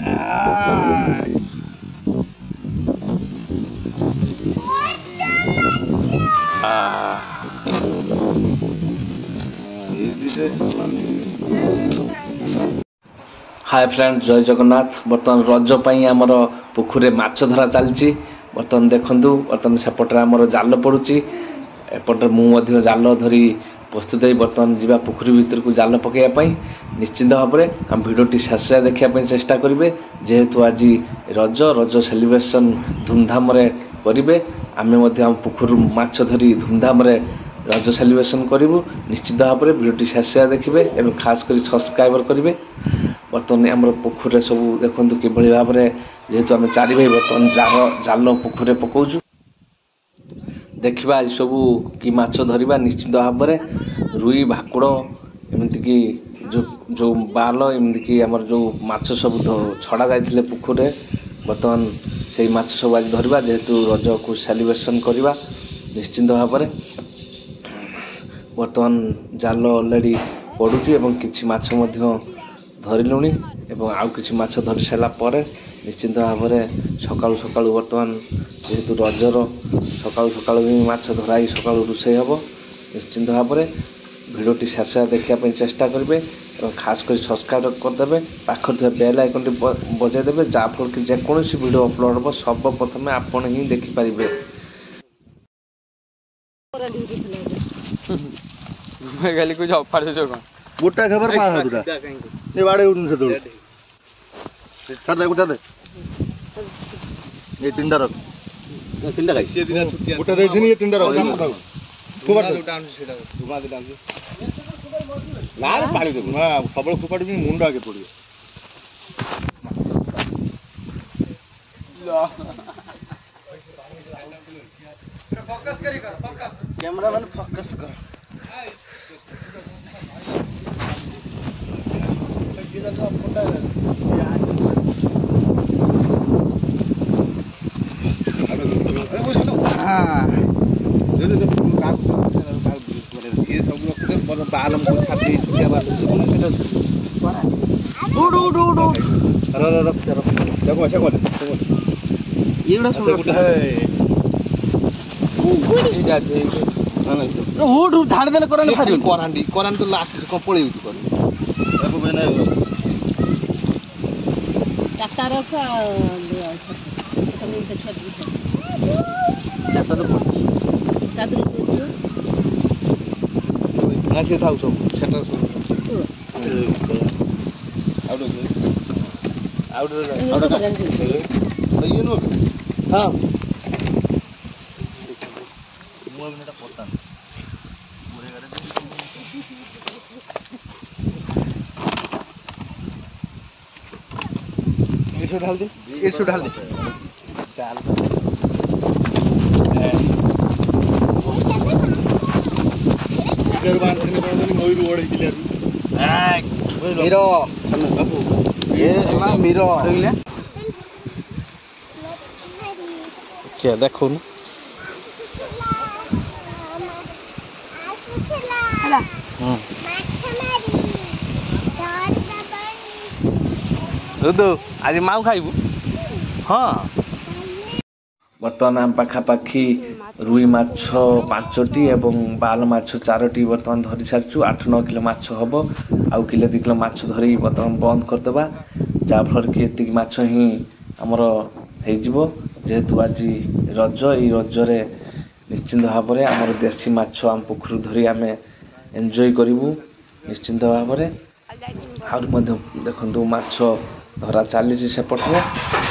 Hi friend जय जगन्नाथ। बर्तमान रज पाई आमर पुखुरे माछ धरा चलती। बर्तमान देखंतु बर्तमान सेपटे आमर जाल पड़ुची। एपटे मु जाल धरी प्रस्तुत हो बर्तमान जीवा पुखुरी भितर को जाल पकड़ निश्चिंत भाव में आम भिडटी शेष देखा चेष्टा करेंगे। जेहेतु आज रज रज सेलिब्रेशन धूमधाम करेंगे। आम पुखुर माछ धरी धूमधाम रज सेलिब्रेशन करूँ। निश्चित भाव में भिडटी शेष देखिए और खास कर सब्सक्राइबर करेंगे। बर्तमान आम पुखुरे सब देखो कि भाव में जेहेतु आम चारि भाई बर्तमान जाल पुखुरे पकाऊँ। देखा आज सब कि माछ धरिबा। निश्चित भाव में रुई भाकुड़ एमतीक जो बाल एमतीक आमर जो माछ सब छड़ा जाते पुखुरे बर्तमान से माछ सब आज धरिबा। जेहेतु रज को सेलिब्रेशन करवा निश्चिंत भाव में बर्तमान जाल अलरेडी पड़ुची और किछि माछ धरिलुणी एवं आउ किछि माछ धरी सारा पर निश्चिंत भाव में सकाळु सकाळु बर्तमान जेहेतु रजर सकाळु सकाळु ही माछ धराई सकाळु रोषेई हम। निश्चिंत भाव में भिडटी शेष देखा चेष्टा करेंगे और खास कर सब्सक्राइब करदे पाखर बेल आइकन बजाईदेवे जहाँफल कि जेकोसी वीडियो अपलोड हम सर्वप्रथम आपण ही देखिपारे। गाली कुछ ऑफर दे कौन गोटा खबर पा है दुटा ये बाड़े उठन से दौड़ छाड़ दे ये तीनटा रख तीनटा गाइस ये दिन छुट्टी गोटा दे दिन ये तीनटा रख फुबाड़ दुटा आन सेटा घुमा दे डाल ना रे पानी दे हां सबल फुबाड़ भी मुंडा के पड़ियो फोकस करी कर फोकस कैमरा मैन फोकस कर बालम को छाती छुटिया बाल उड़ उड़ उड़ रख देखो अच्छा बोल ये बड़ा सब है गुड़ी जाते ना उड़ उड़ झाड़ देले करन फारी कोरान तो लास्ट को पळेउ छु कर देखो मैंने चाटा रख तो चाटा तो चाटा से थाउ सब सेटा आउट ये नो हां मो मिनटा पता मोरे गारे इसो डाल दे चाल मयूर ओढ़ मीरो ये हला मीरो क्या देखो न आज माऊ खाइबू हाँ। बर्तमान आम पाखापाखि रुई माछ 5टी एवं बाल माछ 4टी बर्तमान धरी सारी 8-9 किलो माछ हम आउ किलो 2 किलो माछ धरी बर्तमान बंद करदेवा जहाँफल कि एति माछ ही आमर हो जेहेतु आज रज ये रजरे निश्चिंत भाव में आमर देसी माछ आम पुखर धरी आम एंजॉय करूँ। निश्चिंत भाव में आहुरी देखु माछ धरा चली सेपटे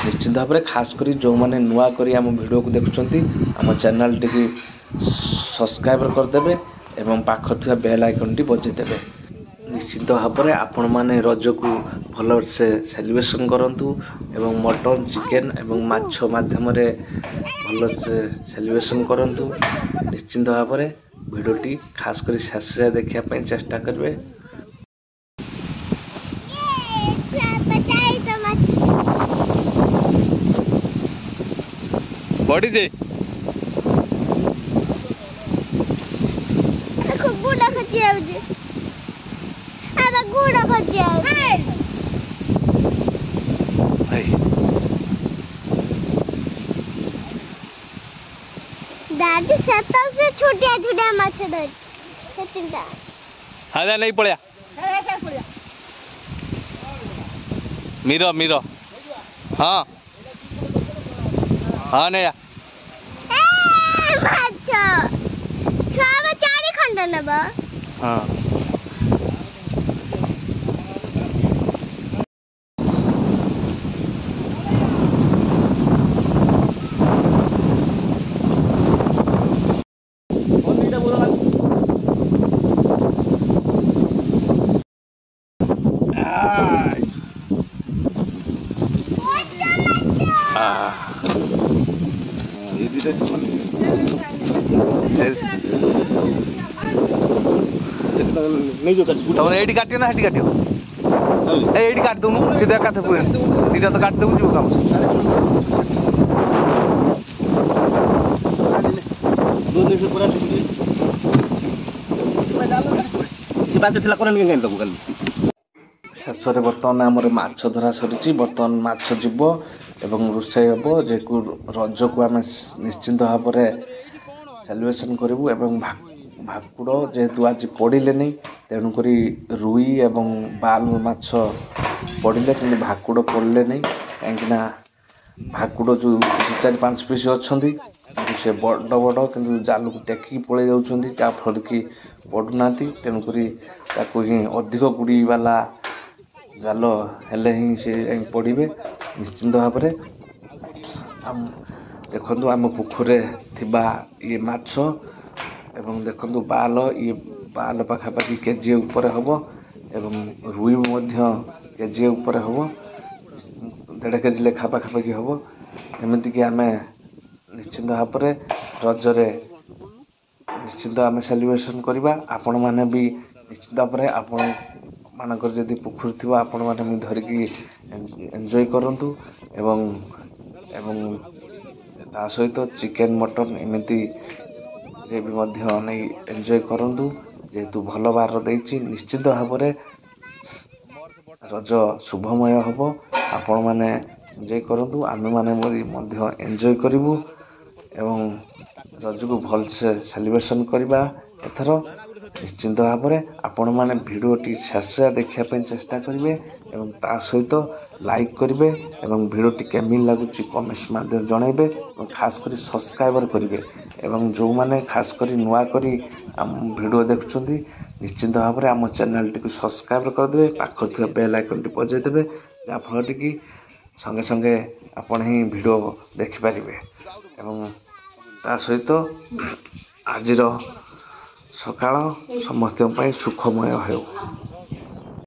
निश्चित भाव में खास करी जो मैंने नुआ करी आम वीडियो को देखुंट आम चैनल टी सब्सक्राइब करदे एवं पाखर थी बेल आइकन टी बजेदेवे। निश्चित भाव में आपण मैंने रज को भल से सेलिब्रेशन करूँ एवं मटन चिकेन एवं माछ माध्यम भल से सेलिब्रेशन करूँ। निश्चित भाव में वीडियोटी खास कर शेष देखा चेष्टा करेंगे। बॉडी जे देखो गुड़ा खची आउजे आबा गुड़ा खची आउजे छोटिया छोटिया माछ धर सेतिंटा हाँ जा नहीं पड़िया मीरो मीरो हाँ हाँ नहीं ए माछ छुआ चारि खंड नबा हाँ नहीं जो तुमने एडी काटियो ना हेटी काटियो ए एडी काट दूँ सीधा काट पूरे सीधा तो काट दूँ जो काम दो दिन से पूरा से बात थिला कोन के दबु काली शेषରେ ବର୍ତ୍ତମାନ ଆମର ମାଛ ଧରା ସରିଛି ବର୍ତ୍ତମାନ ମାଛ ଯିବ ଏବଂ ରୋଷେଇ ହେବ ଯେକୁ ରଜକୁ ଆମେ ନିଶ୍ଚିନ୍ତ ଭାବରେ ସେଲିବ୍ରେସନ୍ କରିବୁ ଏବଂ ଭାକୁଡ଼ ଯେହେତୁ ଆଜି ପଡ଼ିଲେନି ତେଣୁକରି ରୁଇ ଏବଂ ବାଲ ମାଛ ପଡ଼ିଲେ କିନ୍ତୁ ଭାକୁଡ଼ ପଡ଼ିଲେନି କାହିଁକିନା ଭାକୁଡ଼ ଯେଉଁ 4-5 ପିସ୍ ଅଛନ୍ତି କିନ୍ତୁ ସେ ବଡ଼ ବଡ଼ କିନ୍ତୁ ଜାଲକୁ ଟେକିକି ପଳେଇ ଯାଉଛନ୍ତି ଯାହାଫଳରେ କି ପଡ଼ୁନାହାନ୍ତି ତେଣୁକରି ତାକୁ ହିଁ ଅଧିକ ଗୁଡ଼ି ବାଲା ଜାଲ ହେଲେ ହିଁ ସେ ପଡ଼ିବେ ନିଶ୍ଚିନ୍ତ ଭାବରେ ଦେଖନ୍ତୁ ଆମ ପୋଖରୀରେ ଥିବା ଇଏ ମାଛ ଏବଂ ଦେଖନ୍ତୁ ବାଲ ଇଏ ବାଲ ପାଖାପାଖି କେଜିଏ ଉପରେ ହେବ ଏବଂ ରୁଇ ମଧ୍ୟ କେଜିଏ ଉପରେ ହେବ 1.5 କେଜି ଲେଖା ପାଖାପାଖି ହେବ ଏମିତିକି ଆମେ ନିଶ୍ଚିନ୍ତ ଭାବରେ ରଜରେ ନିଶ୍ଚିନ୍ତ ଆମେ ସେଲିବ୍ରେସନ୍ କରିବା ଆପଣମାନେ ବି ନିଶ୍ଚିତ ଭାବରେ ଆପଣମାନଙ୍କର ଯଦି ପୋଖରୀ ଥିବ ଆପଣମାନେ ବି ଧରିକି ଏନ୍ଜୟ କରନ୍ତୁ ଏବଂ ତା ସହିତ ଚିକେନ୍ ମଟନ୍ ଏମିତିରେ ବି ମଧ୍ୟ ନେଇ ଏନ୍ଜୟ କରନ୍ତୁ ଯେହେତୁ ଭଲ ବାର ଦେଇଛି ନିଶ୍ଚିତ ଭାବରେ ରଜ ଶୁଭମୟ ହେବ ଆପଣମାନେ ଏନ୍ଜୟ କରନ୍ତୁ ଆମେମାନେ ମଧ୍ୟ ଏନ୍ଜୟ କରିବୁ ଏବଂ ରଜକୁ ଭଲସେ ସେଲିବ୍ରେସନ୍ କରିବା ଏଥର ନିଶ୍ଚିନ୍ତ ଭାବରେ ଆପଣମାନେ ଭିଡ଼ିଓଟି ଶେଷ ଦେଖିବା ପାଇଁ ଚେଷ୍ଟା କରିବେ ଏବଂ ତା ସହିତ ଲାଇକ୍ କରିବେ ଏବଂ ଭିଡ଼ିଓଟି କେମିତି ଲାଗୁଛି କମେଣ୍ଟସ୍ ମାଧ୍ୟମରେ ଜଣାଇବେ ଏବଂ ଖାସ୍ କରି ସବସ୍କ୍ରାଇବର୍ କରିବେ ଏବଂ ଯେଉଁମାନେ ଖାସ୍ କରି ନୂଆ କରି ଆମ ଭିଡ଼ିଓ ଦେଖୁଛନ୍ତି ନିଶ୍ଚିନ୍ତ ଭାବରେ ଆମ ଚ୍ୟାନେଲ୍ଟିକୁ ସବସ୍କ୍ରାଇବ୍ କରିଦେବେ ପାଖରେ ଥିବା ବେଲ୍ ଆଇକନ୍ଟି ବଜାଇ ଦେବେ ଯାହାଫଳରେ କି ସଙ୍ଗେ ସଙ୍ଗେ ଆପଣ ହିଁ ଭିଡ଼ିଓ ଦେଖିପାରିବେ ଏବଂ ତା ସହିତ ଆଜିର ସକାଳ ସମସ୍ତଙ୍କ ପାଇଁ ସୁଖମୟ ହେଉ।